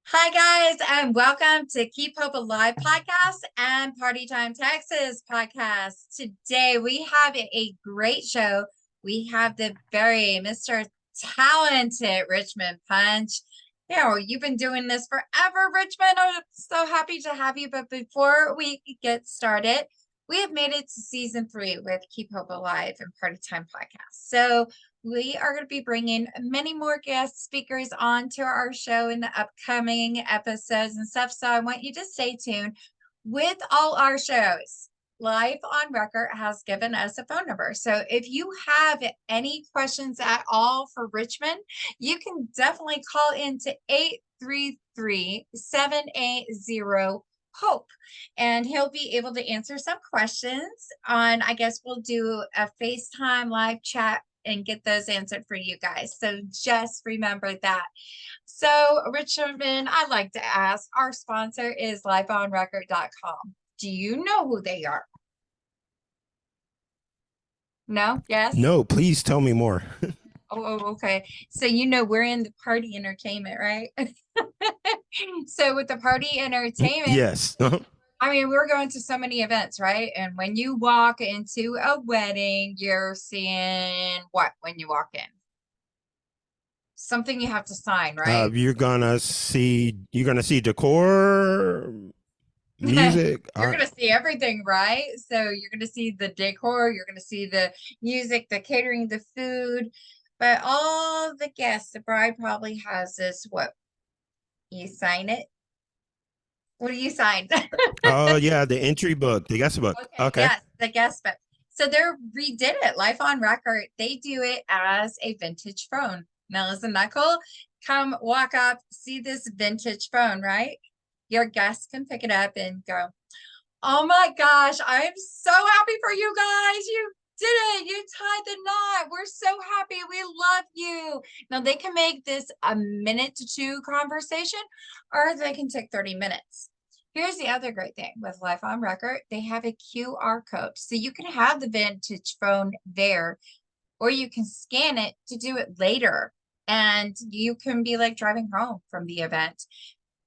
Hi, guys, and welcome to Keep Hope Alive podcast and Party Time Texas podcast. Today, we have a great show. We have the very Mr. Talented Richmond Punch. You've been doing this forever, Richmond. I'm so happy to have you. But before we get started, we have made it to season 3 with Keep Hope Alive and Party Time podcast. So we are going to be bringing many more guest speakers on to our show in the upcoming episodes and stuff. So I want you to stay tuned with all our shows. Live on Record has given us a phone number. So if you have any questions at all for Richmond, you can definitely call into 833-780 Hope, and he'll be able to answer some questions on, I guess we'll do a FaceTime live chat and get those answered for you guys. So just remember that. So Richmond, I'd like to ask, our sponsor is liveonrecord.com. Do you know who they are? No? Yes? No, please tell me more. Okay. So we're in the party entertainment, right? So with the party entertainment, Yes. I mean, we're going to so many events, right? And when you walk into a wedding, you're seeing what when you walk in? Something you have to sign, right? You're gonna see decor, music. You're going to see everything, right? So you're going to see the decor, you're going to see the music, the catering, the food, but all the guests, the bride probably has this, what, you sign it? What do you sign? Oh yeah, the entry book, the guest book. Okay, Okay. yes, the guest book. So they're redid it, Life on Record. They do it as a vintage phone. Now, isn't that cool? Come walk up, see this vintage phone, right? Your guests can pick it up and go, oh my gosh, I'm so happy for you guys. You did it. You tied the knot. We're so happy. We love you. Now, they can make this a minute to 2 conversation, or they can take 30 minutes. Here's the other great thing with Life on Record. They have a QR code. So you can have the vintage phone there, or you can scan it to do it later. And you can be like driving home from the event.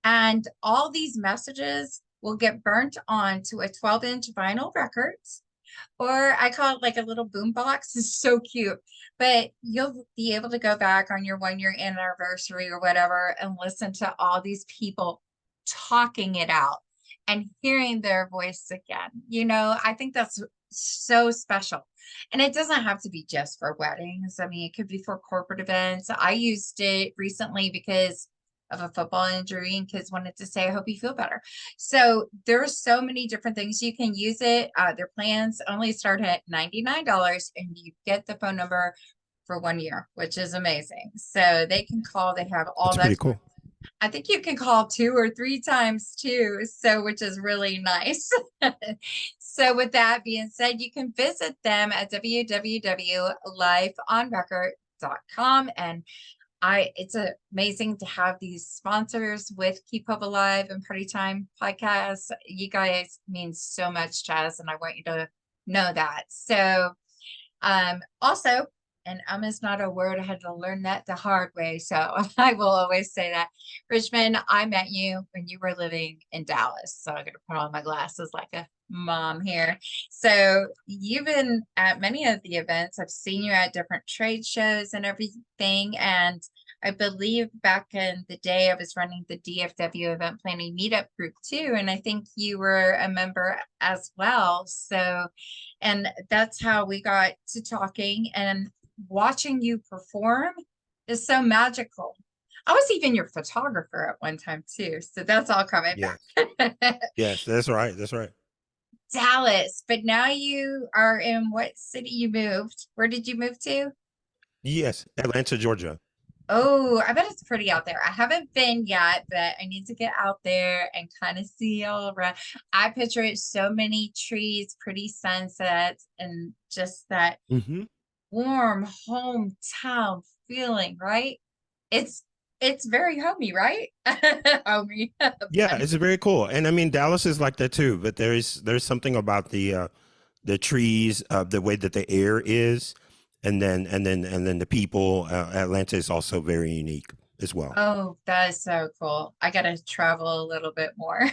And all these messages will get burnt onto a 12-inch vinyl record, or I call it like a little boom box. It's so cute. But you'll be able to go back on your 1-year anniversary or whatever and listen to all these people talking it out and hearing their voice again. I think that's so special. And it doesn't have to be just for weddings. I mean, it could be for corporate events. I used it recently because of a football injury, and kids wanted to say, I hope you feel better. So there's so many different things you can use it. Their plans only start at $99, and you get the phone number for 1 year, which is amazing. So they can call, they have all That's that. pretty cool. I think you can call 2 or 3 times too, so which is really nice. So with that being said, you can visit them at www.lifeonrecord.com, and it's amazing to have these sponsors with Keep Hope Alive and Party Time podcast. You guys mean so much to us, and I want you to know that. So also, and is not a word, I had to learn that the hard way, so I will always say that. Richmond, I met you when you were living in Dallas, so I'm gonna put on my glasses like a mom here. So you've been at many of the events. I've seen you at different trade shows and everything, and I believe back in the day I was running the DFW event planning meetup group too, and I think you were a member as well. So, and that's how we got to talking, and watching you perform is so magical. I was even your photographer at one time too, so that's all coming Yes. back. Yes, that's right. That's right. Dallas, but now you are in what city you moved? Where did you move to? Yes, Atlanta, Georgia. Oh, I bet it's pretty out there. I haven't been yet, but I need to get out there and kind of see all around. I picture it so many trees, pretty sunsets, and just that Hmm. warm hometown feeling, right? It's it's very homey, right? Homey. Yeah, it's very cool, and I mean Dallas is like that too. But there's something about the trees, the way that the air is, and then the people. Atlanta is also very unique. as well. Oh, that is so cool. I gotta travel a little bit more.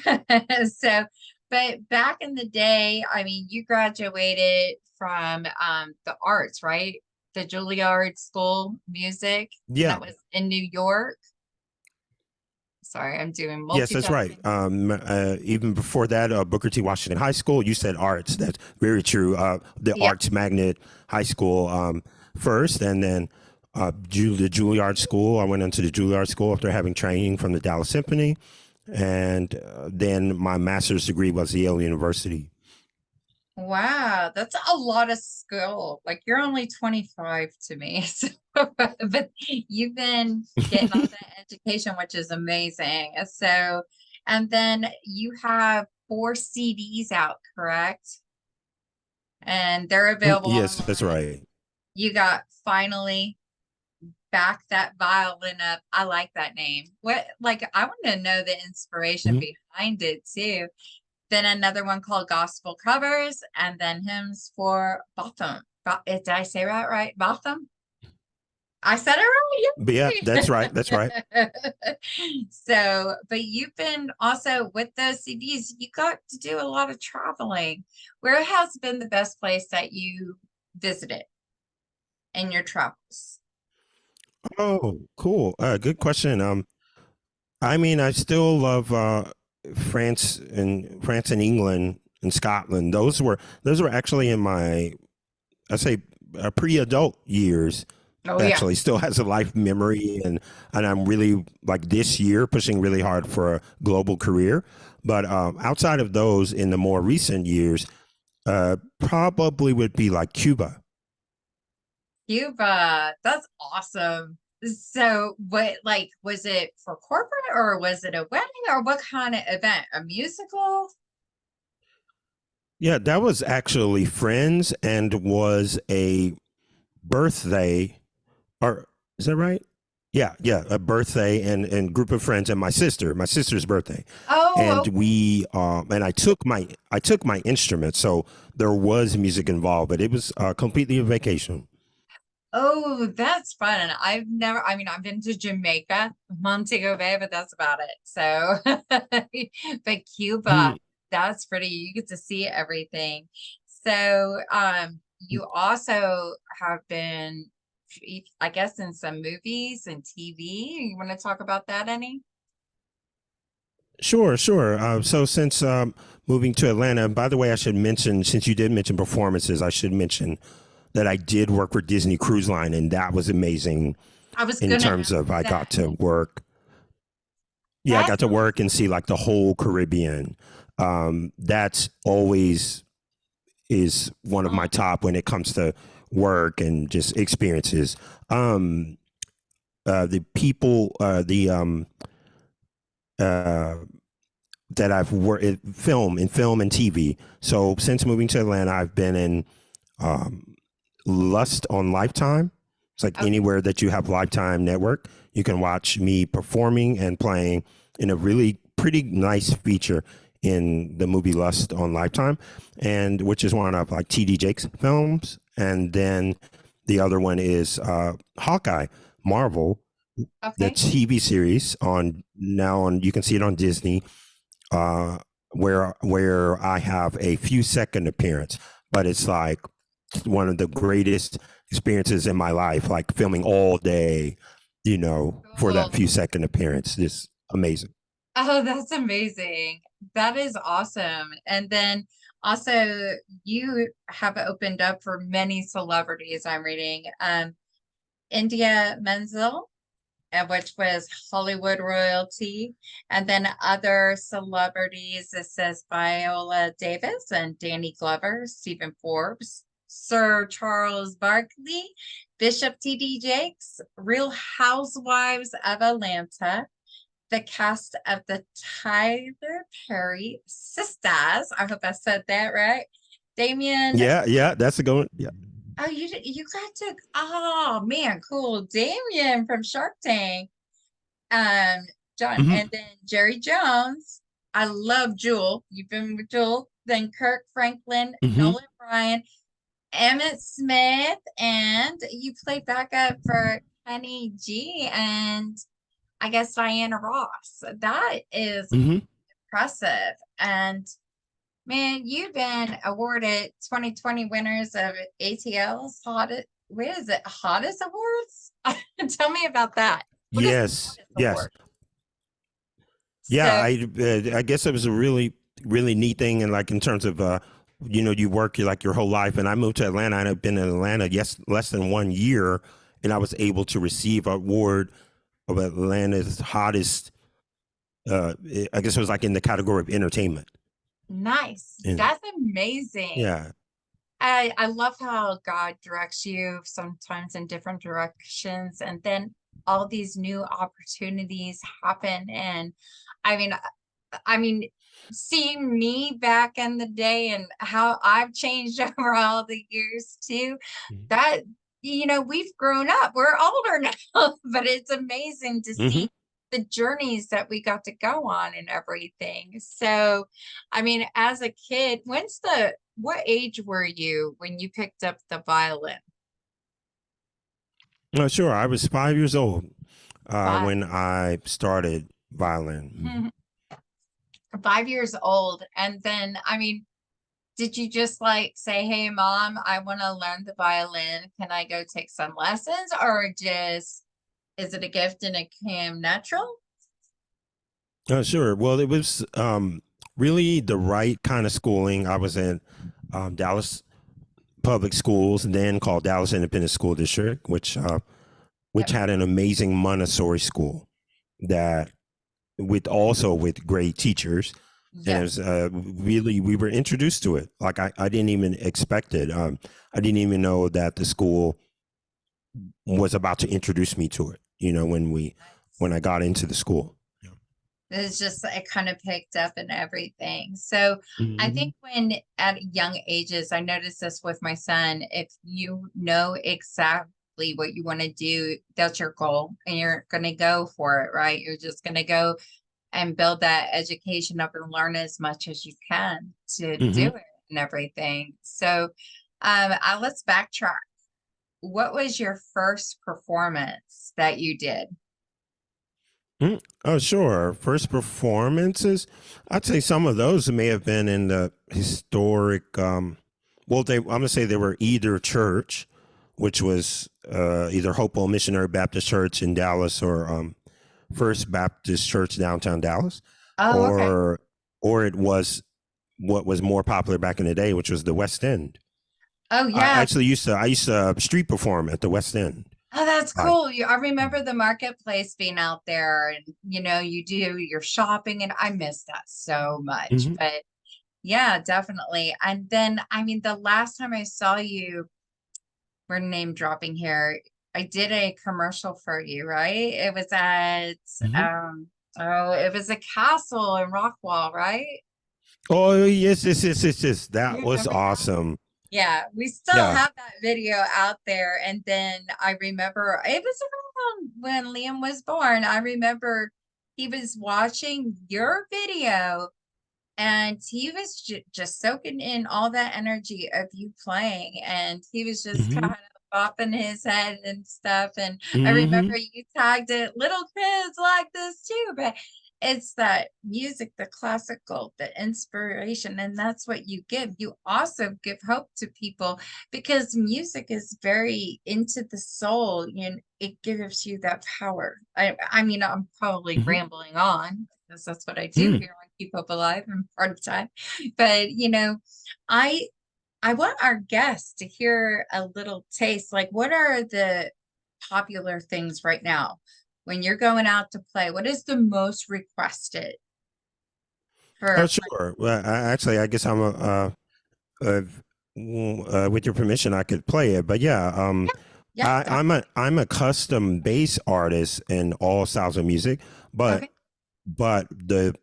So, but back in the day, I mean, you graduated from the arts, right? The Juilliard School music, and Yeah. that was in New York. Sorry, I'm doing Yes, that's right. multitasking. Even before that, Booker T. Washington High School. You said arts. That's very true. The Yep. Arts Magnet High School first, and then the Juilliard School. I went into the Juilliard School after having training from the Dallas Symphony, and then my master's degree was Yale University. Wow, that's a lot of skill. Like you're only 25 to me. So, but you've been getting all that education, which is amazing. So, and then you have 4 CDs out, correct? And they're available Yes, that's online. right. You got finally back that violin up. I like that name. What, like, I want to know the inspiration Mhm. behind it too. Then another one called Gospel Covers, and then hymns for Botham. Did I say that right? Botham? I said But yeah, that's it right. That's right. right. So, but you've been also with those CDs, you got to do a lot of traveling. Where has been the best place that you visited in your travels? Oh, cool. Good question. I mean, I still love France and England and Scotland. Those were actually in my, I say, pre-adult years. Oh yeah. Actually, still has a life memory, and I'm really like this year pushing really hard for a global career. But outside of those, in the more recent years, probably would be like Cuba. Cuba. That's awesome. So, what, like, was it for corporate or was it a wedding or what kind of event? A musical? Yeah, that was actually friends and was a birthday, or is that right? Yeah, a birthday and group of friends and my sister's birthday, Oh, and okay. I took my instrument, so there was music involved, but it was completely a vacation. Oh, that's fun. And I've never, I mean, I've been to Jamaica, Montego Bay, but that's about it. So, but Cuba, Mm, that's pretty, you get to see everything. So, you also have been, I guess, in some movies and TV. You want to talk about that any? Sure, sure. So since moving to Atlanta, and by the way, I should mention, since you did mention performances, I should mention that I did work for Disney Cruise Line, and that was amazing I was in gonna terms ask of I got that. to work. Yeah, I That got to work and see like the whole Caribbean. That's always is one of my oh, top when it comes to work and just experiences. Um, the people, uh, that I've worked in film and TV. So since moving to Atlanta, I've been in um, Lust on Lifetime. It's like okay. anywhere that you have Lifetime Network, you can watch me performing and playing in a really pretty nice feature in the movie Lust on Lifetime, and which is one of like TD Jakes films. And then the other one is Hawkeye, Marvel, the Okay. TV series on now on you can see it on Disney, uh, where I have a few second appearance, but it's like one of the greatest experiences in my life, like filming all day, for that Cool. few second appearance. Just amazing. Oh, that's amazing. That is awesome. And then also you have opened up for many celebrities I'm reading. India Menzel, which was Hollywood royalty, and then other celebrities. It says Viola Davis and Danny Glover, Stephen Forbes, Sir Charles Barkley, Bishop T.D. Jakes, Real Housewives of Atlanta, the cast of the Tyler Perry Sisters. I hope I said that right. Damien. Yeah, that's a good one. Yeah. Oh, you got to. Oh man, cool. Damien from Shark Tank. Um, John, Hmm. and then Jerry Jones. I love Jewel. You've been with Jewel. Then Kirk Franklin, Hmm. Nolan Bryan, Emmett Smith, and you played backup for Kenny G and I guess, Diana Ross. That is Hmm. impressive. And man, you've been awarded 2020 winners of ATL's hottest, what is it, hottest awards? Tell me about that. What is the Yes, hottest yes. award? Yeah, So I guess it was a really neat thing, and like in terms of you work like your whole life, and I moved to Atlanta, and I've been in Atlanta less than 1 year, and I was able to receive an award of Atlanta's hottest. I guess it was like in the category of entertainment, nice. and That's amazing. yeah. I love how God directs you sometimes in different directions, and then all these new opportunities happen. And I mean, I mean, seeing me back in the day and how I've changed over all the years too, that we've grown up. We're older now, but it's amazing to Hmm. see the journeys that we got to go on and everything. So, I mean, as a kid, what age were you when you picked up the violin? Oh, sure. I was 5 years old Five. when I started violin. 5 years old. And then, I mean, did you just like say, "Hey, mom, I want to learn the violin. Can I go take some lessons?" Or just is it a gift and it came natural? Sure. Well, it was really the right kind of schooling. I was in Dallas public schools, then called Dallas Independent School District, which Yep. had an amazing Montessori school that with great teachers. And it Yes. was really, we were introduced to it. Like I didn't even expect it. I didn't even know that the school was about to introduce me to it. When Nice. I got into the school. Yeah. It's just it kind of picked up and everything. So I Hmm. think when at young ages, I noticed this with my son, if you know exactly what you want to do, that's your goal, and you're going to go for it, right? You're just going to go and build that education up and learn as much as you can to do Hmm. it and everything. So let's backtrack. What was your first performance that you did? Oh, sure. First performances, I'd say some of those may have been in the historic. I'm gonna say they were either church, which was either Hopewell Missionary Baptist Church in Dallas or First Baptist Church downtown Dallas, Oh, okay. or it was what was more popular back in the day, which was the West End. Oh, I yeah. actually used to street perform at the West End. Oh, that's Like, cool. I remember the marketplace being out there and you do your shopping and I miss that so much. mhm. But yeah, definitely. And then I mean the last time I saw you, we're name dropping here. I did a commercial for you, right? It was at Mhm. um it was a castle in Rockwall, right? Oh yes, yes, yes, yes, yes. You That was remember that? awesome. Yeah, we still Yeah. have that video out there. And then I remember it was around when Liam was born. I remember he was watching your video and he was just soaking in all that energy of you playing. And he was just Hmm. kind of bopping his head and stuff. And I remember Hmm. you tagged it, little kids like this too. But it's that music, the classical, the inspiration, and that's what you give. You also give hope to people because music is very into the soul. It gives you that power. I mean, I'm probably Hmm. rambling on because that's what I do Hmm. here on Keep Up Alive and part of time. But I I want our guests to hear a little taste. Like, what are the popular things right now when you're going out to play? What is the most requested Oh, for sure. Well, I guess uh, with your permission, I could play it. But yeah, yeah, yeah, I'm a custom bass artist in all styles of music, but okay. the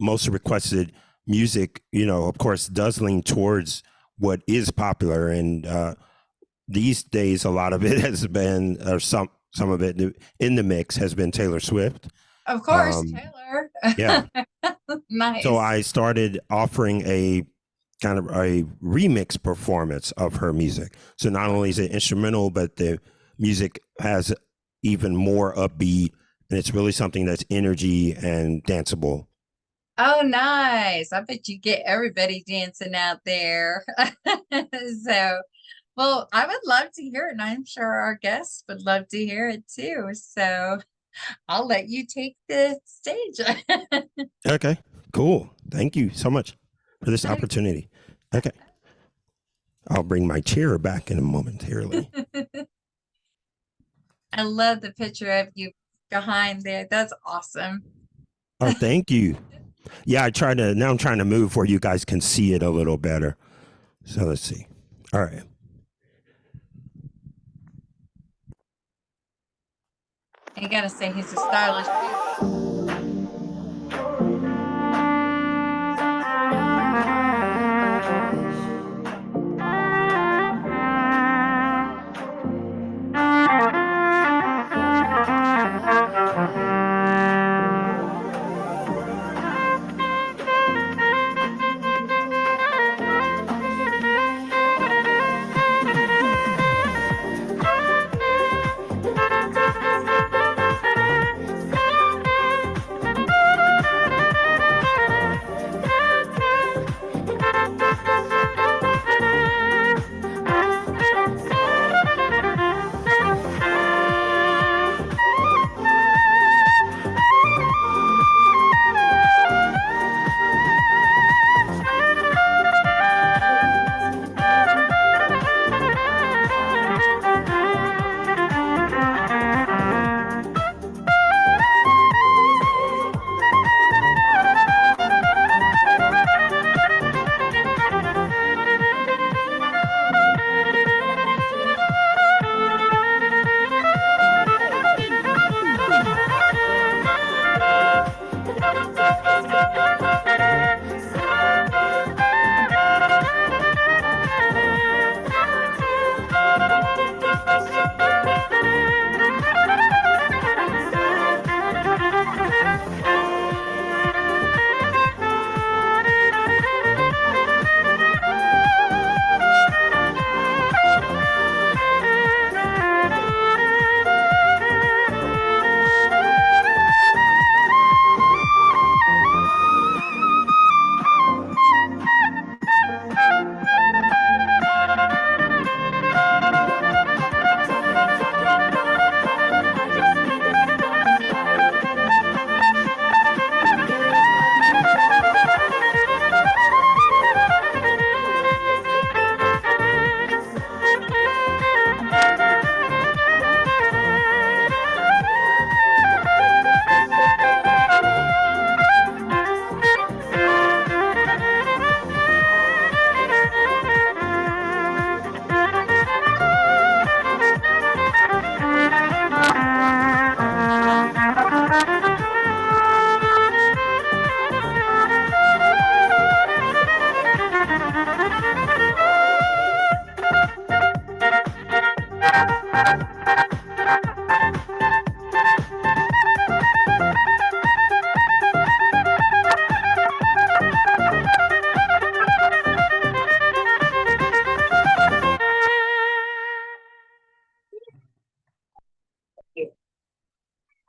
most requested music, of course, does lean towards what is popular, and these days, a lot of it has been, or some of it in the mix has been Taylor Swift. Of course, Um, Taylor. yeah. So Nice. I started offering a kind of a remix performance of her music. So not only is it instrumental, but the music has even more upbeat and it's really something that's energy and danceable. Oh, nice. I bet you get everybody dancing out there. So, well, I would love to hear it, and I'm sure our guests would love to hear it too. So I'll let you take the stage. Okay, cool. Thank you so much for this opportunity. Okay. I'll bring my chair back in a momentarily. I love the picture of you behind there. That's awesome. Oh, thank you. Yeah, now I'm trying to move where you guys can see it a little better. So let's see. All right. I gotta say, he's a stylish dude.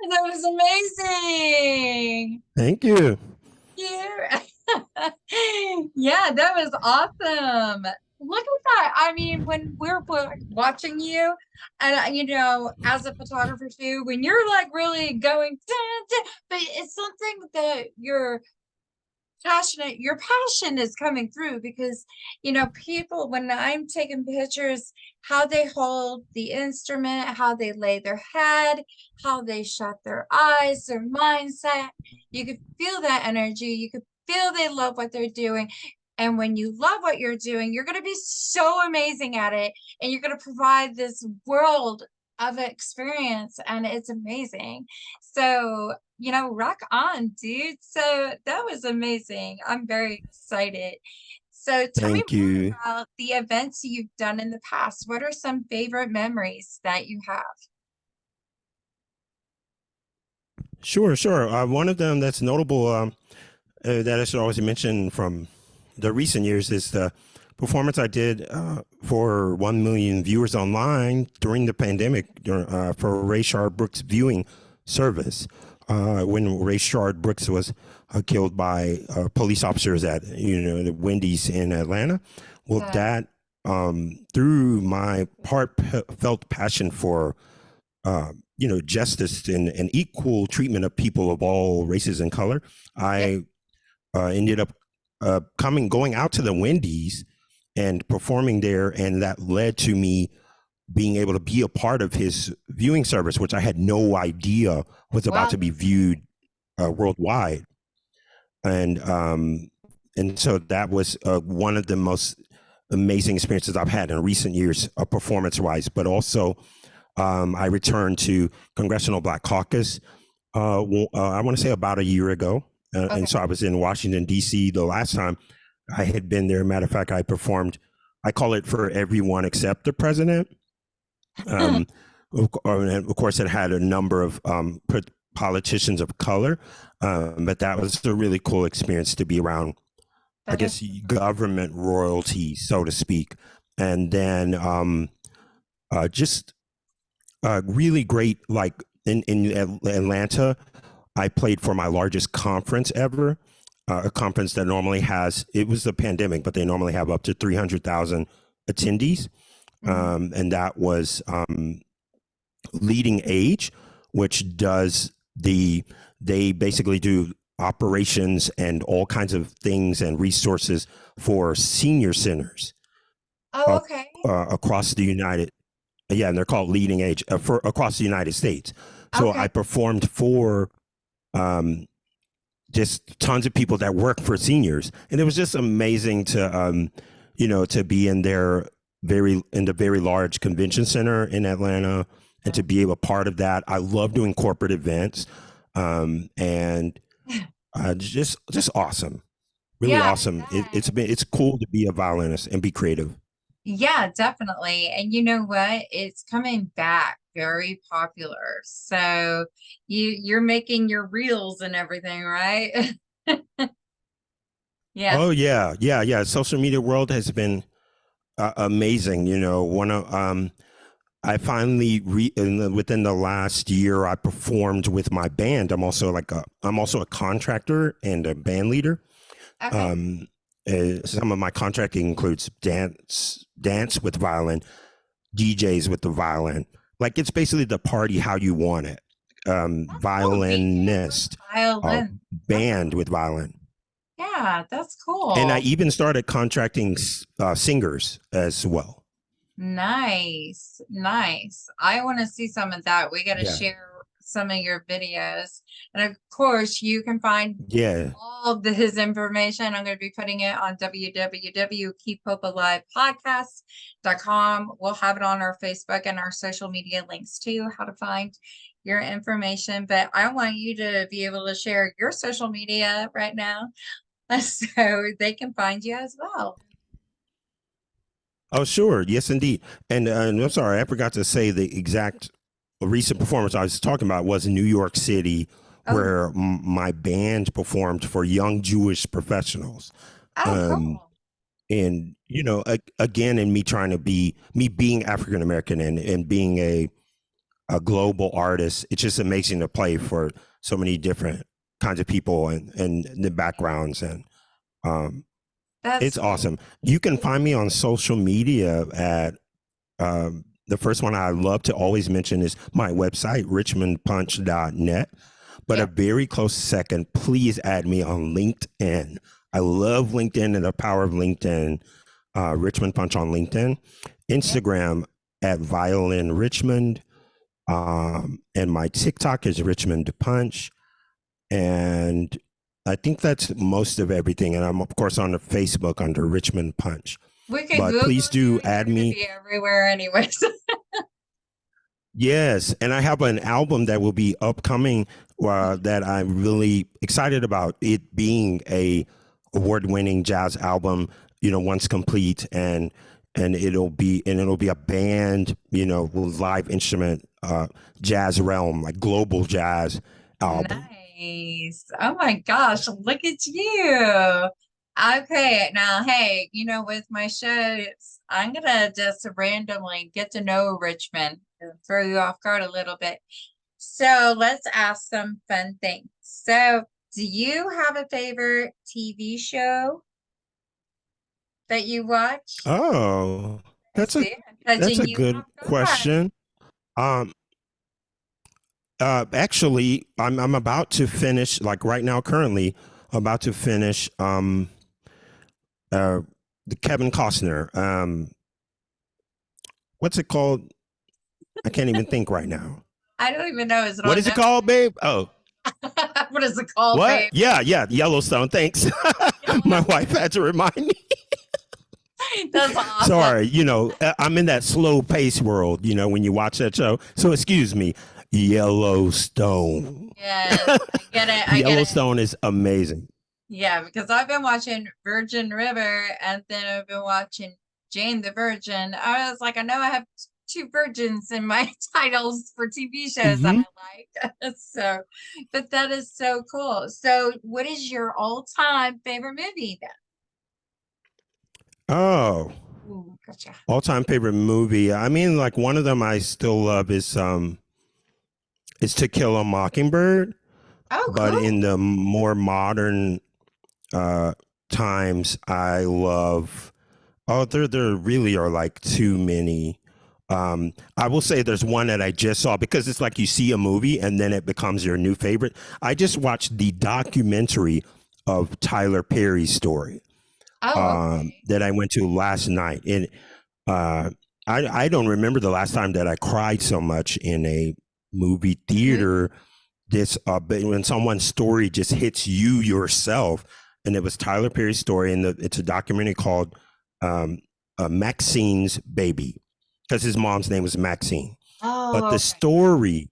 That was amazing. Thank you. Yeah. Yeah, that was awesome. Look at that. I mean, when we're watching you, and as a photographer too, when you're like really going, but it's something that you're passionate, your passion is coming through because people, when I'm taking pictures, how they hold the instrument, how they lay their head, how they shut their eyes, their mindset, you could feel that energy, you could feel they love what they're doing. And when you love what you're doing, you're going to be so amazing at it, and you're going to provide this world of experience, and it's amazing. So rock on, dude. So that was amazing. I'm very excited. So tell me Thank more you. about the events you've done in the past. What are some favorite memories that you have? Sure, sure. One of them that's notable that I should always mention from the recent years is the performance I did for 1 million viewers online during the pandemic for Ray Sharp Brooks viewing service. When Ray Shard Brooks was killed by police officers at the Wendy's in Atlanta. Well, Yeah. that through my heartfelt passion for justice and equal treatment of people of all races and color, Yeah. I ended up going out to the Wendy's and performing there, and that led to me being able to be a part of his viewing service, which I had no idea was about Wow. to be viewed worldwide. And so that was one of the most amazing experiences I've had in recent years, performance wise. But also, I returned to Congressional Black Caucus. I want to say about a year ago, Okay. and so I was in Washington D.C. the last time I had been there. Matter of fact, I performed. I call it For Everyone Except the President. Of course, it had a number of politicians of color, but that was a really cool experience to be around, I guess, government royalty, so to speak. And then just really great, like in Atlanta, I played for my largest conference ever, a conference that normally has, it was the pandemic, but they normally have up to 300,000 attendees. And that was Leading Age, which does they basically do operations and all kinds of things and resources for senior centers. Oh, okay. Across the and they're called Leading Age for across the United States. So Okay. I performed for just tons of people that work for seniors, and it was just amazing to to be in the very large convention center in Atlanta, and to be a part of that. I love doing corporate events, and just awesome, really Yeah, awesome. It's cool to be a violinist and be creative. yeah, definitely. And you know what? It's coming back very popular. So you're making your reels and everything, right? Yeah. Oh yeah. Social media world has been amazing. One of I finally within the last year, I performed with my band. I'm also a contractor and a band leader. Okay. Some of my contracting includes dance with violin, DJs with the violin. Like, it's basically the party how you want it. That's cool. DJ with Violinist, violin. band with violin. Yeah, that's And I cool. even started contracting singers as well. Nice. Nice. I want to see some of that. We got to Yeah. share some of your videos. And of course, you can find Yeah. all of his information. I'm going to be putting it on www.keephopealivepodcast.com. We'll have it on our Facebook and our social media links too, how to find your information. But I want you to be able to share your social media right now so they can find you as well. Oh, sure. Yes, indeed. And I'm sorry, I forgot to say the exact recent performance I was talking about was in New York City, Oh, where my band performed for young Jewish professionals. oh, cool. And, again, in me being African American and being a global artist, it's just amazing to play for so many different kinds of people and the backgrounds. And That's it's cool. awesome. You can find me on social media at the first one I love to always mention is my website, richmondpunch.net. But Yeah. a very close second, please add me on LinkedIn. I love LinkedIn and the power of LinkedIn. Richmond Punch on LinkedIn. Instagram at Violin Richmond. And my TikTok is Richmond Punch. And I think that's most of everything. And I'm, of course, on the Facebook under Richmond Punch. We could But Google please do you. add You're going to me. be everywhere anyways. Yes, and I have an album that will be upcoming that I'm really excited about. It being a award-winning jazz album, once complete, and it'll be a band, with live instrument, jazz realm, like global jazz album. Nice. Oh my gosh, look at you. Okay, now, hey, with my shows, I'm gonna just randomly get to know Richmond and throw you off guard a little bit. So let's ask some fun things. So, do you have a favorite TV show that you watch? Oh, I that's a see. I'm touching you good off guard. question. Um, actually, I'm about to finish, like right now, currently about to finish uh the Kevin Costner. What's it called? I can't even think right now. I don't even know. Is it What on is it called, Netflix? babe? Oh, What is it called, what? babe? Yeah, yeah, Yellowstone. Thanks. My Yellow. wife had to remind me. That's awesome. Sorry, I'm in that slow pace world, when you watch that show. So excuse me, Yellowstone. Yes, I get it. I get it. Yellowstone is amazing. Yeah, because I've been watching Virgin River and then I've been watching Jane the Virgin. I was like, I know I have two virgins in my titles for TV shows that Hmm. I like. So, but that is so cool. So, what is your all-time favorite movie then? Oh, Ooh, gotcha. all time favorite movie. I mean, like one of them I still love is To Kill a Mockingbird, Oh, but in cool. the more modern uh times, I love. Oh, there really are like too many. I will say there's one that I just saw because it's like you see a movie and then it becomes your new favorite. I just watched the documentary of Tyler Perry's story Oh, okay. that I went to last night, and uh, I don't remember the last time that I cried so much in a movie theater. This but when someone's story just hits you yourself, and it was Tyler Perry's story, and it's a documentary called um, Maxine's Baby, because his mom's name was Maxine. But Oh, okay.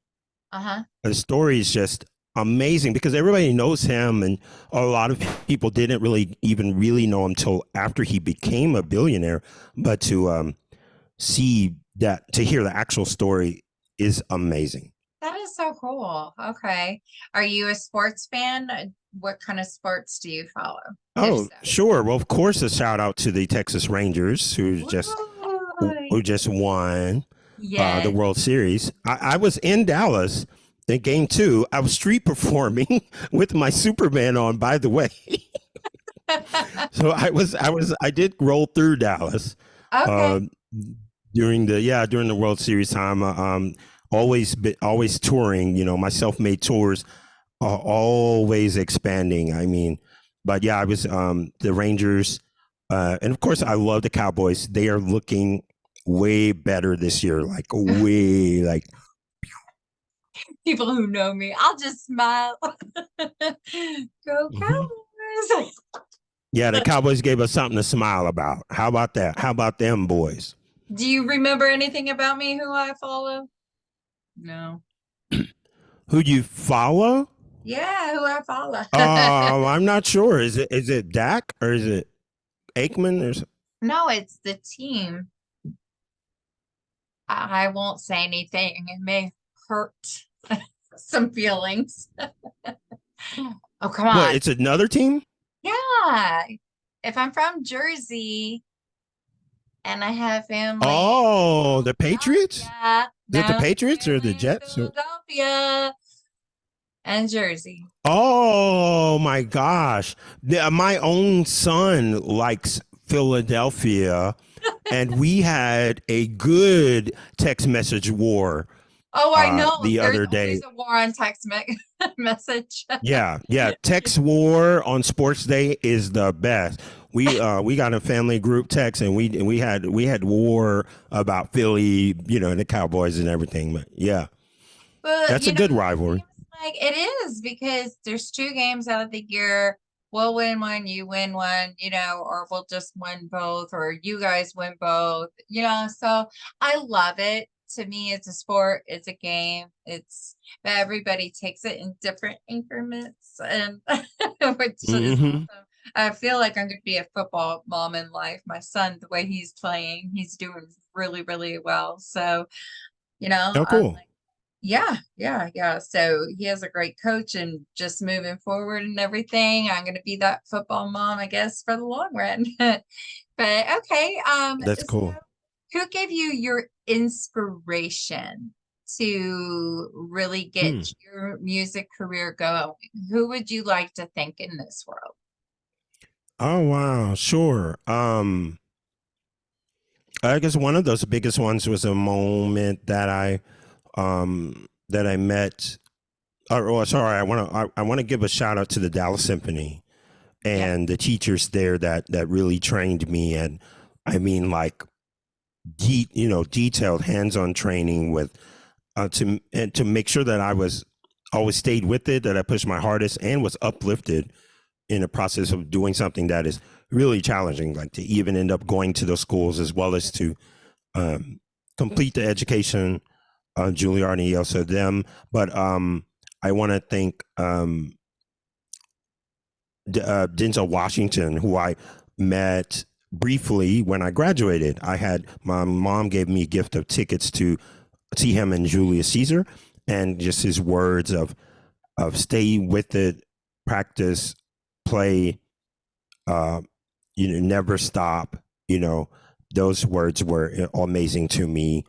Uh-huh. the story is just amazing because everybody knows him, and a lot of people didn't really even really know him until after he became a billionaire. But to hear the actual story is amazing. That is so cool. Okay. Are you a sports fan? What kind of sports do you follow? If Oh, so. sure. Well, of course, a shout out to the Texas Rangers Woo! who just won the Yes. World Series. I was in Dallas in Game Two. I was street performing with my Superman on. By the way, so I did roll through Dallas Okay. uh, during the World Series time. Always touring. My self made tours are always expanding. I mean, but yeah, I was the Rangers, and of course, I love the Cowboys. They are looking way better this year, like way like. People who know me, I'll just smile. Go Mhm. Cowboys. Yeah, the Cowboys gave us something to smile about. How about that? How about them boys? Do you remember anything about me who I follow? No. Who do you follow? Yeah, who I follow. I'm not sure. Is it Dak or is it Aikman or No, it's the team. I won't say anything. It may hurt some feelings. Oh, come what? on. It's another team. Yeah. If I'm from Jersey and I have family Oh, in the Patriots. Philadelphia, Is it the down Patriots or there the in Jets? Philadelphia and Jersey. Oh my gosh. My own son likes Philadelphia, and we had a good text message war Oh, I know. the There's other day. always a war on text message. Yeah, yeah. Text war on sports day is the best. We got a family group text, and we had war about Philly, the Cowboys and everything. But yeah, But that's a good it rivalry. seems like it is because there's two games out of the year. We'll win one, you win one, or we'll just win both, or you guys win both. So I love it. To me, it's a sport, it's a game, but everybody takes it in different increments, and which is Hmm. awesome. I feel like I'm going to be a football mom in life. My son, the way he's playing, he's doing really, really well. So, Oh, I'm cool. like, yeah, yeah, yeah. So he has a great coach and just moving forward and everything. I'm going to be that football mom, I guess, for the long run. But okay, That's so cool. who gave you your inspiration? to really get Mm. your music career going, who would you like to thank in this world? Oh wow, sure. I guess one of those biggest ones was a moment that I met. Sorry, I want to give a shout out to the Dallas Symphony Yep. and the teachers there that really trained me, and I mean like detailed hands-on training with to make sure that I was always stayed with it, that I pushed my hardest and was uplifted in the process of doing something that is really challenging, like to even end up going to those schools as well as to um, complete the education on Juilliard and Yale. So them, but I want to thank Denzel Washington, who I met briefly when I graduated. I had my mom gave me a gift of tickets to see him in Julius Caesar, and just his words of stay with it, practice, play, uh, never stop. Those words were amazing to me.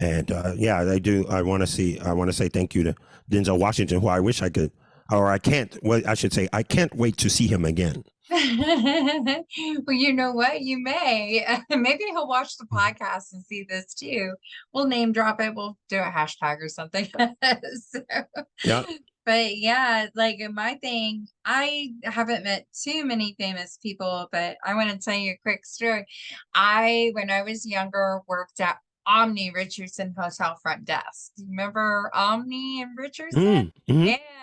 And yeah, I do. I want to see. I want to say thank you to Denzel Washington, who I wish I could, or I can't. Well, I should say I can't wait to see him again. Well, you know what? You may. Maybe he'll watch the podcast and see this too. We'll name drop it. We'll do a hashtag or something. So, Yeah. but yeah, like my thing, I haven't met too many famous people, but I want to tell you a quick story. When I was younger, worked at Omni Richardson Hotel front desk. Do you remember Omni and Richardson? Mm-hmm.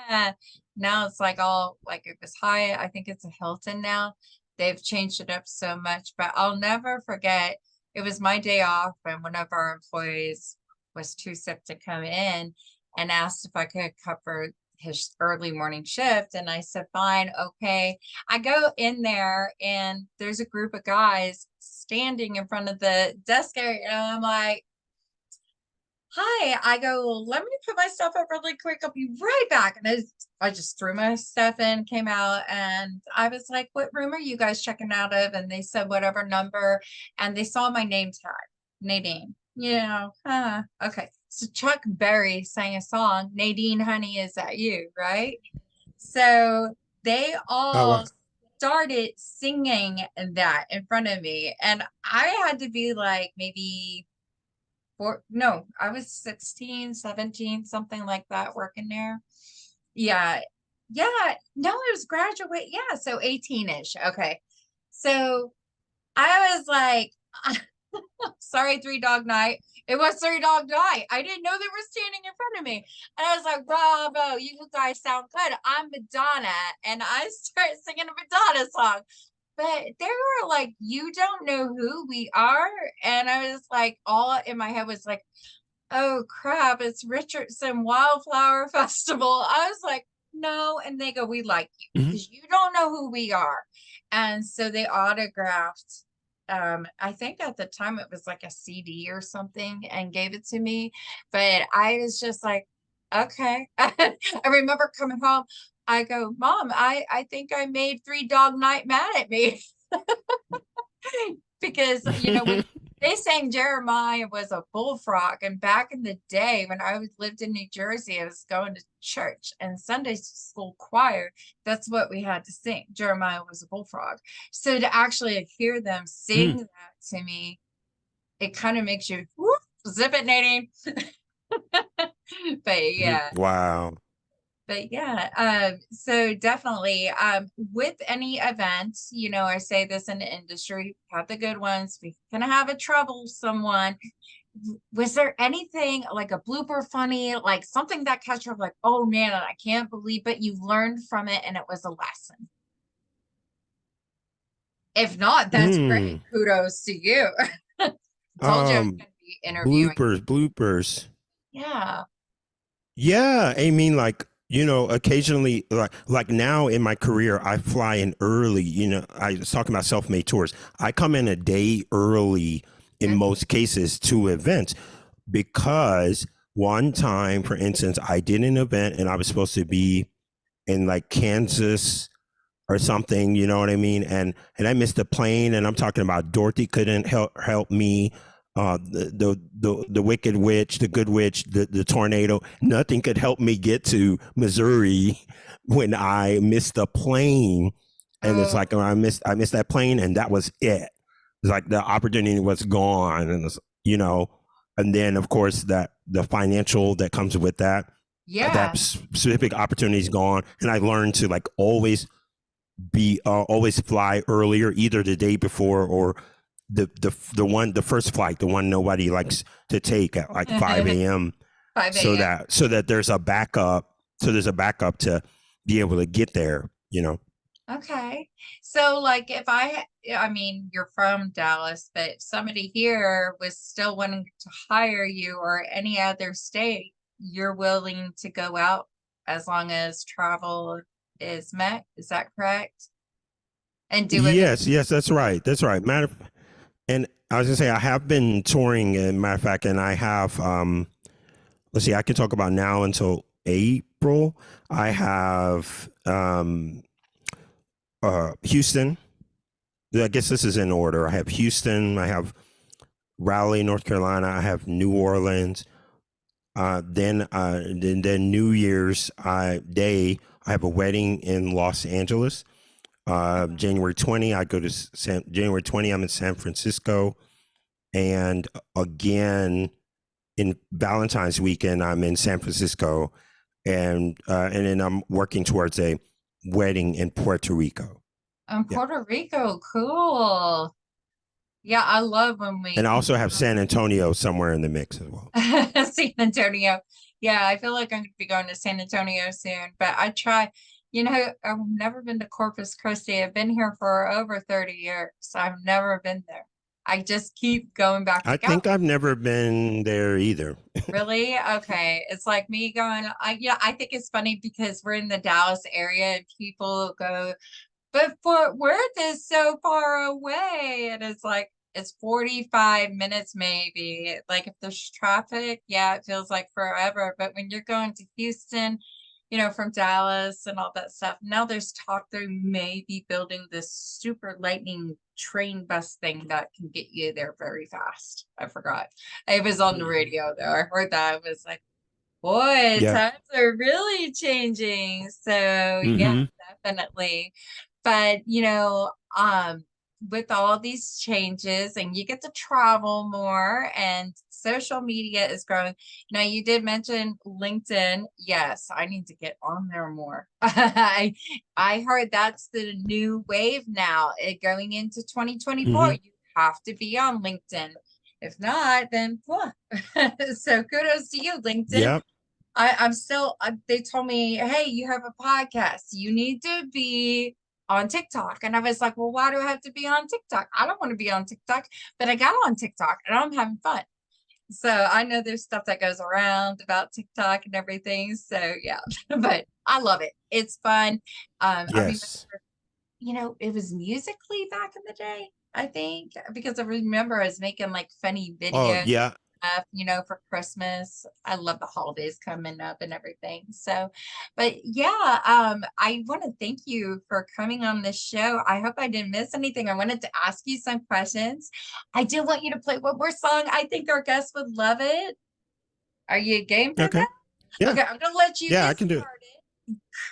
Yeah. Now it's like all like it was Hyatt. I think it's a Hilton now. They've changed it up so much, but I'll never forget. It was my day off, and one of our employees was too sick to come in and asked if I could cover his early morning shift. And I said, fine, okay. I go in there, and there's a group of guys standing in front of the desk area. And I'm like, hi, I go, let me put my stuff up really quick. I'll be right back. And I just threw my stuff in, came out, and I was like, what room are you guys checking out of? And they said, whatever number. And they saw my name tag, Nadine. Okay. So Chuck Berry sang a song, Nadine, honey, is that you? Right. So they Oh, wow. all started singing that in front of me. And I had to be like maybe no, I was 16, 17, something like that, working there. Yeah. Yeah. No, it was graduate. Yeah. So 18-ish. Okay. So I was like, sorry, Three Dog Night. It was Three Dog Night. I didn't know they were standing in front of me. And I was like, bravo, you guys sound good. I'm Madonna. And I started singing a Madonna song. But they were like, you don't know who we are. And I was like, all in my head was like, oh crap, it's Richardson Wildflower Festival. I was like, no. And they go, we like you Mm-hmm. because you don't know who we are. And so they autographed, I think at the time it was like a CD or something, and gave it to me. But I was just like, okay. I remember coming home. I go, Mom, I think I made Three Dog Night mad at me. Because when they sang Jeremiah was a bullfrog, and back in the day when I lived in New Jersey, I was going to church and Sunday school choir. That's what we had to sing. Jeremiah was a bullfrog. So to actually hear them sing that to me, it kind of makes you whoop, zip it, Nadine. But yeah. Wow. But yeah, so definitely, with any event, I say this in the industry, have the good ones, we're gonna have a troublesome one. Was there anything like a blooper funny, like something that catch you like, oh man, I can't believe it, you learned from it and it was a lesson? If not, that's great. Mm. Kudos to you. Told you I was Um, gonna be interviewing. bloopers. Yeah. Yeah, I mean, like occasionally, like now in my career, I fly in early. I was talking about self-made tours. I come in a day early in most cases to events because one time, for instance, I did an event and I was supposed to be in like Kansas or something. You know what I mean? And I missed the plane. And I'm talking about Dorothy couldn't help me. the Wicked Witch, the Good Witch, the tornado. Nothing could help me get to Missouri when I missed a plane, and it's Oh, like, oh, I missed that plane, and that was it. It's like the opportunity was gone, and it's, and then of course that the financial that comes with that, yeah. that specific opportunity is gone, and I learned to like always fly earlier, either the day before or the first flight, the one nobody likes to take at like 5 a.m. 5 so a.m. that there's a backup, to be able to get there. Okay. So like if I mean, you're from Dallas, but if somebody here was still wanting to hire you or any other state, you're willing to go out as long as travel is met. Is that correct? And do it. Yes, that's right. And I was gonna say I have been touring, and matter of fact, and I have let's see, I can talk about now until April. I have Houston. I guess this is in order. I have Houston, I have Raleigh, North Carolina, I have New Orleans. Then New Year's Day, I have a wedding in Los Angeles. January 20, I go to January 20. I'm in San Francisco, and again in Valentine's weekend, I'm in San Francisco, and then I'm working towards a wedding in Puerto Rico. Yeah, Puerto Rico, cool. Yeah, I love when and we I also have San Antonio somewhere in the mix as well. San Antonio. Yeah, I feel like I'm going to be going to San Antonio soon, but I try, I've never been to Corpus Christi. I've been here for over 30 years. So I've never been there. I just keep going back I like, oh, think I've never been there either. really? Okay. It's like me going, I think it's funny because we're in the Dallas area and people go, but Fort Worth is so far away. And it's like, it's 45 minutes maybe. Like if there's traffic, yeah, it feels like forever. But when you're going to Houston, from Dallas and all that stuff, now there's talk they may be building this super lightning train bus thing that can get you there very fast. I forgot. It was on the radio though. I heard that. It was like, boy, Yeah. times are really changing. So yeah, Mm-hmm. definitely. But with all these changes and you get to travel more and social media is growing. Now you did mention LinkedIn. Yes, I need to get on there more. I heard that's the new wave now. Going into 2024, Mm-hmm. you have to be on LinkedIn. If not, then what? So kudos to you, LinkedIn. Yep. I'm still, they told me, hey, you have a podcast. You need to be on TikTok. And I was like, well, why do I have to be on TikTok? I don't want to be on TikTok, but I got on TikTok and I'm having fun. So I know there's stuff that goes around about TikTok and everything. So yeah, but I love it. It's fun. I remember, Yes. it was Musically back in the day, I think, because I remember I was making like funny Oh videos yeah. for Christmas. I love the holidays coming up and everything. So, but yeah, I want to thank you for coming on this show. I hope I didn't miss anything. I wanted to ask you some questions. I do want you to play one more song. I think our guests would love it. Are you game for Okay. that? Yeah. Okay, I'm gonna let you Yeah, I get can do it. started.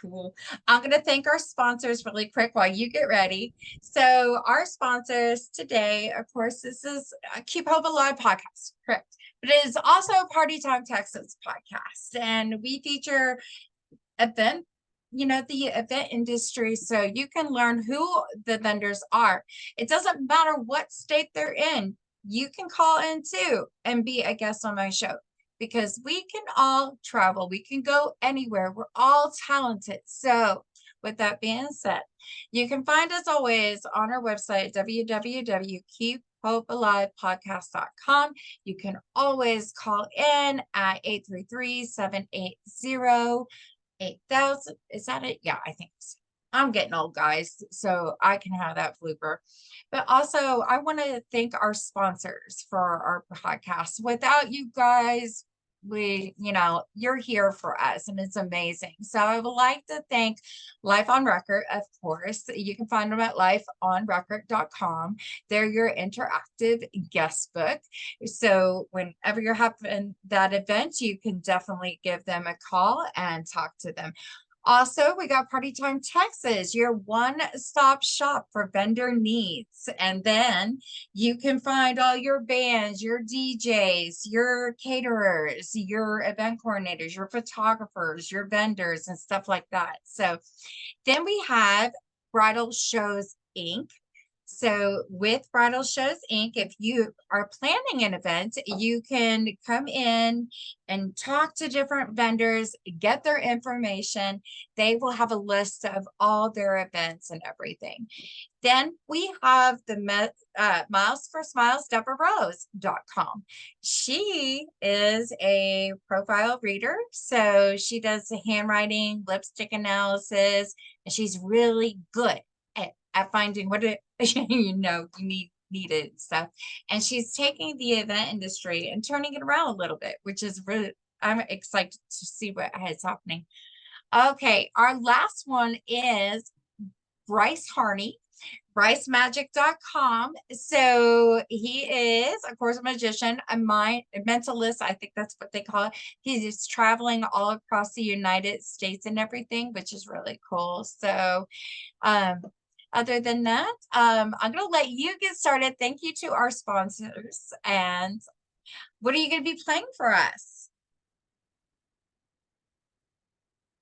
Cool. I'm going to thank our sponsors really quick while you get ready. So, our sponsors today, of course, this is a Keep Hope Alive podcast, correct? But it is also a Party Time Texas podcast. And we feature event, the event industry. So you can learn who the vendors are. It doesn't matter what state they're in. You can call in too and be a guest on my show because we can all travel. We can go anywhere. We're all talented. So with that being said, you can find us always on our website, www.keephopealivepodcast.com. You can always call in at 833-780-8000. Is that it? Yeah, I think so. I'm getting old, guys, so I can have that blooper. But also, I want to thank our sponsors for our podcast. Without you guys, you're here for us and it's amazing. So I would like to thank Life on Record, of course. You can find them at lifeonrecord.com. They're your interactive guest book. So whenever you're having that event, you can definitely give them a call and talk to them. Also, we got Party Time Texas, your one-stop shop for vendor needs. And then you can find all your bands, your DJs, your caterers, your event coordinators, your photographers, your vendors, and stuff like that. So then we have Bridal Shows Inc. So with Bridal Shows Inc., if you are planning an event, you can come in and talk to different vendors, get their information. They will have a list of all their events and everything. Then we have the Miles for Smiles, DeborahRose.com. She is a profile reader. So she does the handwriting, lipstick analysis, and she's really good at finding what you needed stuff. And she's taking the event industry and turning it around a little bit, which is really, I'm excited to see what is happening. Okay, our last one is Bryce Harney, BryceMagic.com. So he is, of course, a magician, a mentalist. I think that's what they call it. He's traveling all across the United States and everything, which is really cool. So, other than that, I'm going to let you get started. Thank you to our sponsors. And what are you going to be playing for us?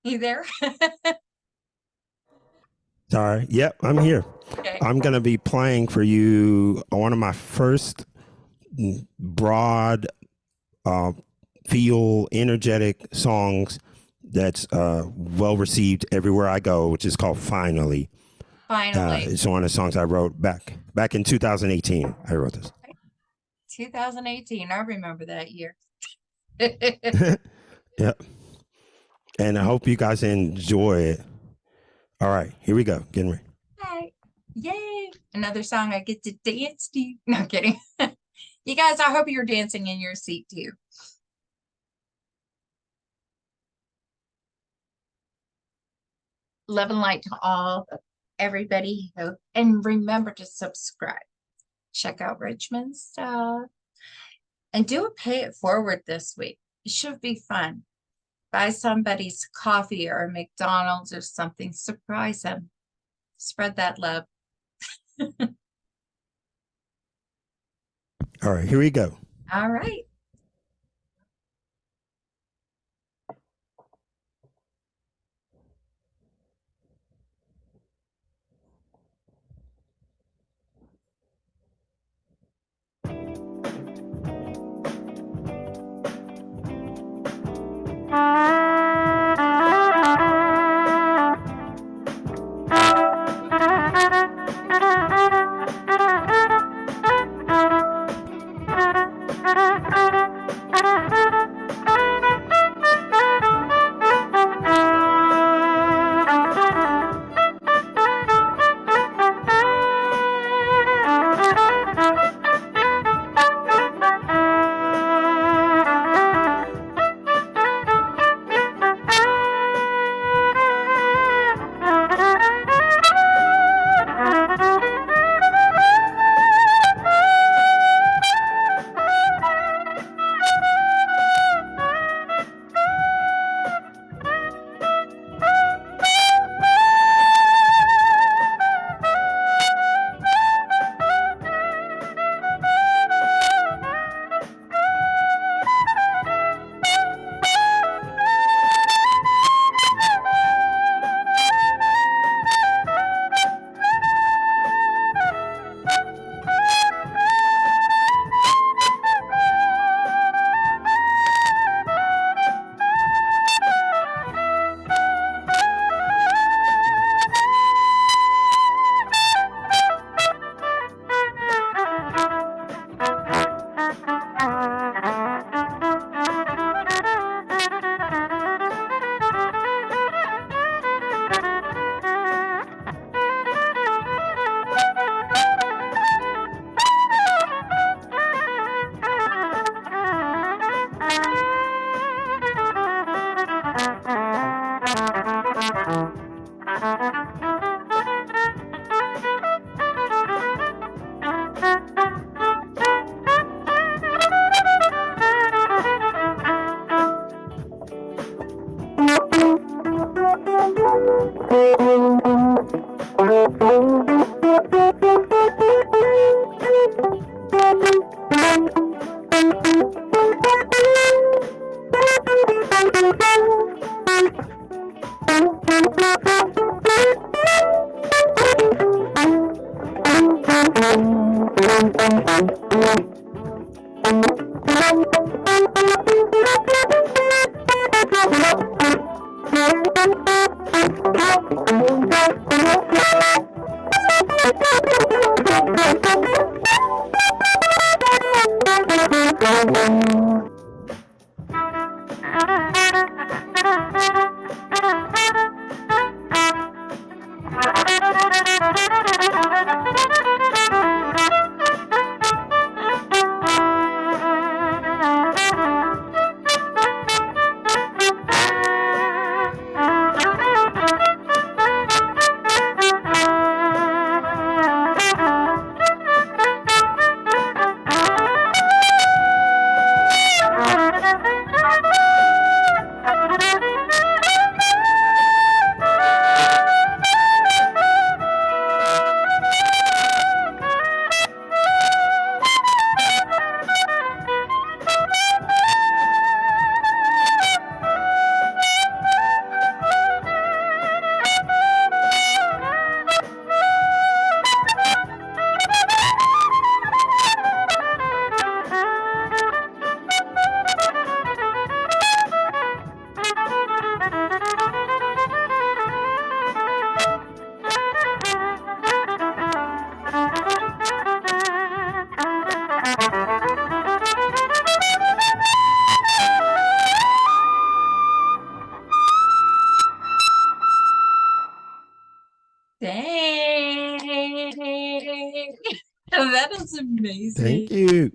You there? Sorry. Yep, I'm here. Okay. I'm going to be playing for you one of my first broad, feel energetic songs that's well received everywhere I go, which is called Finally. Finally. It's one of the songs I wrote back in 2018. I wrote this. 2018. I remember that year. Yep. And I hope you guys enjoy it. All right, here we go. Getting ready. Hi. Yay. Another song I get to dance to. No, I'm kidding. You guys, I hope you're dancing in your seat too. Love and light to all, everybody. And remember to subscribe. Check out Richmond's stuff. And do a pay it forward this week. It should be fun. Buy somebody's coffee or McDonald's or something. Surprise them. Spread that love. All right, here we go. All right. Dang. That is amazing. Thank you.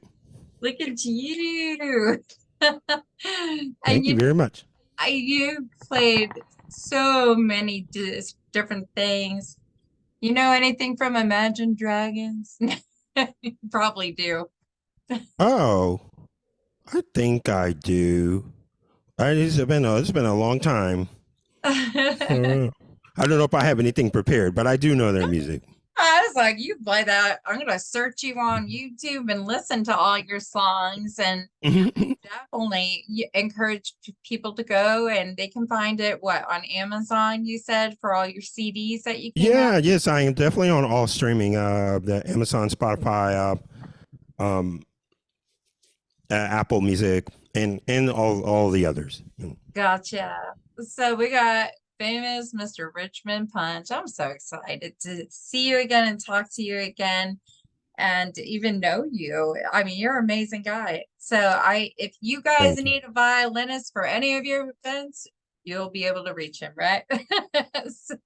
Look at you. Thank And you very much. you played so many different things. You know anything from Imagine Dragons? You probably do. Oh, I think I do. It's been a long time. I don't know if I have anything prepared, but I do know their music. I was like, you play that. I'm gonna search you on YouTube and listen to all your songs, and definitely encourage people to go, and they can find it on Amazon, you said, for all your CDs that you came Yeah, out. yes, I am definitely on all streaming, the Amazon, Spotify, um, Apple Music, and all the others. Gotcha. So we got famous Mr. Richmond Punch. I'm so excited to see you again and talk to you again and even know you. I mean, you're an amazing guy. So if you guys Thank you. need a violinist for any of your events, you'll be able to reach him, right? So,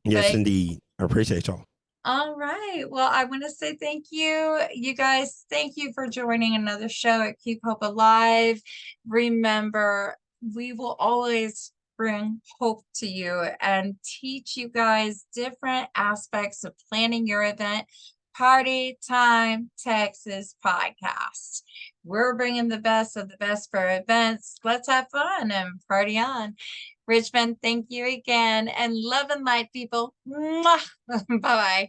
Yes, but indeed. I appreciate y'all. all right. Well, I want to say thank you. You guys, thank you for joining another show at Keep Hope Alive. Remember, we will always bring hope to you and teach you guys different aspects of planning your event. Party Time Texas podcast. We're bringing the best of the best for events. Let's have fun and party on. Richmond, thank you again. And love and light, people. Bye bye.